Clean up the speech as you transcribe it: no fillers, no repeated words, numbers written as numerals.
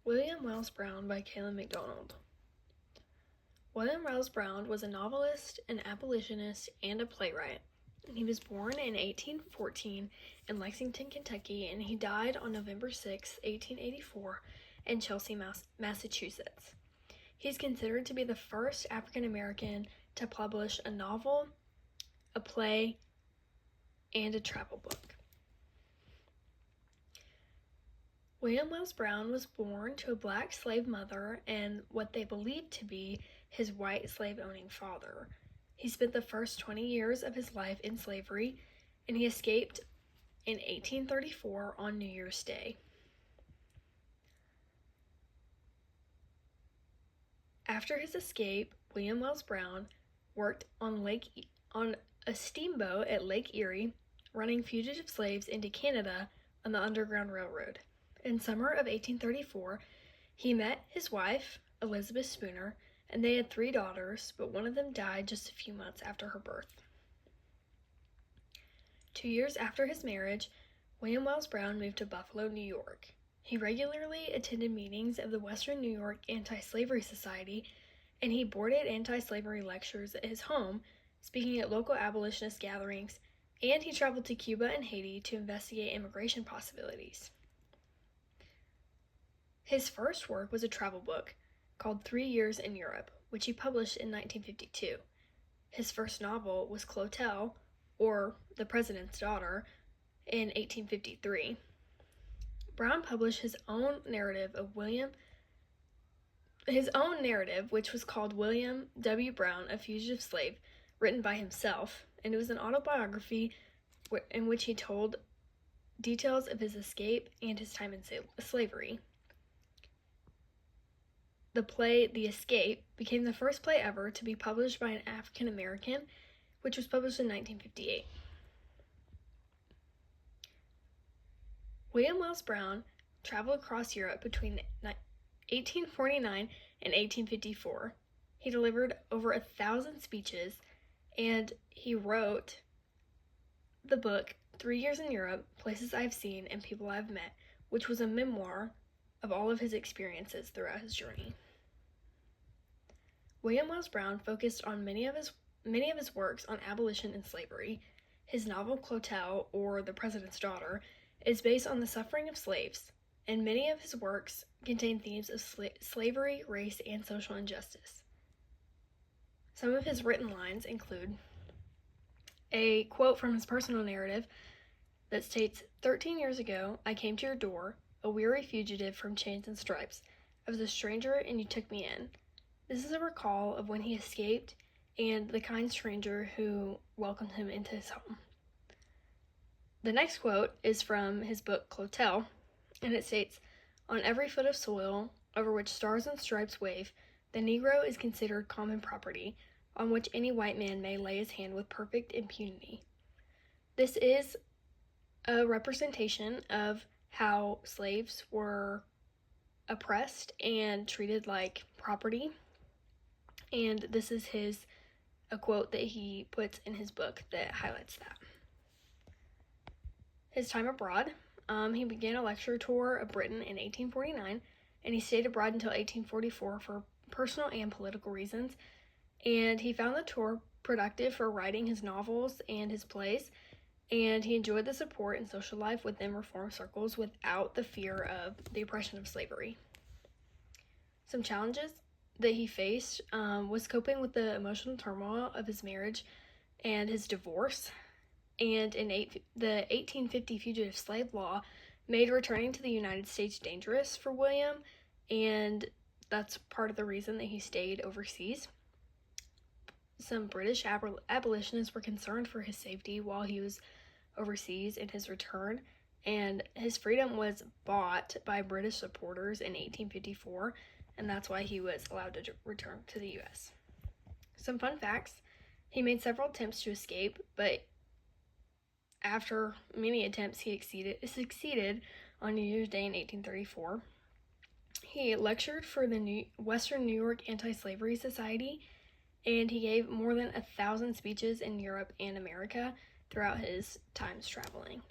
William Wells Brown by Kaylen McDonald. William Wells Brown was a novelist, an abolitionist, and a playwright. He was born in 1814 in Lexington, Kentucky, and he died on November 6, 1884, in Chelsea, Massachusetts. He's considered to be the first African American to publish a novel, a play, and a travel book. William Wells Brown was born to a black slave mother and what they believed to be his white slave-owning father. He spent the first 20 years of his life in slavery, and he escaped in 1834 on New Year's Day. After his escape, William Wells Brown worked on a steamboat at Lake Erie, running fugitive slaves into Canada on the Underground Railroad. In summer of 1834, he met his wife, Elizabeth Spooner, and they had 3 daughters, but one of them died just a few months after her birth. 2 years after his marriage, William Wells Brown moved to Buffalo, New York. He regularly attended meetings of the Western New York Anti-Slavery Society, and he boarded anti-slavery lectures at his home, speaking at local abolitionist gatherings, and he traveled to Cuba and Haiti to investigate immigration possibilities. His first work was a travel book called 3 Years in Europe, which he published in 1952. His first novel was Clotel, or The President's Daughter, in 1853. Brown published his own narrative, which was called William W. Brown, a Fugitive Slave, written by himself, and it was an autobiography in which he told details of his escape and his time in slavery. The play The Escape became the first play ever to be published by an African American, which was published in 1958. William Wells Brown traveled across Europe between 1849 and 1854. He delivered over 1,000 speeches, and he wrote the book 3 Years in Europe, Places I've Seen and People I've Met, which was a memoir of all of his experiences throughout his journey. William Wells Brown focused on many of his works on abolition and slavery. His novel Clotel, or The President's Daughter, is based on the suffering of slaves, and many of his works contain themes of slavery, race, and social injustice. Some of his written lines include a quote from his personal narrative that states, 13 years ago, I came to your door, a weary fugitive from chains and stripes. I was a stranger and you took me in. This is a recall of when he escaped and the kind stranger who welcomed him into his home. The next quote is from his book Clotel, and it states, on every foot of soil over which stars and stripes wave, the Negro is considered common property, on which any white man may lay his hand with perfect impunity. This is a representation of how slaves were oppressed and treated like property, and this is a quote that he puts in his book that highlights that. His time abroad, he began a lecture tour of Britain in 1849, and he stayed abroad until 1844 for personal and political reasons, and he found the tour productive for writing his novels and his plays, and he enjoyed the support and social life within reform circles without the fear of the oppression of slavery. Some challenges that he faced was coping with the emotional turmoil of his marriage and his divorce, and the 1850 Fugitive Slave Law made returning to the United States dangerous for William, and that's part of the reason that he stayed overseas. Some British abolitionists were concerned for his safety while he was overseas in his return, and his freedom was bought by British supporters in 1854, and that's why he was allowed to return to the U.S. Some fun facts: he made several attempts to escape, but after many attempts, he succeeded on New Year's Day in 1834. He lectured for the Western New York Anti-Slavery Society, and he gave more than 1,000 speeches in Europe and America throughout his times traveling.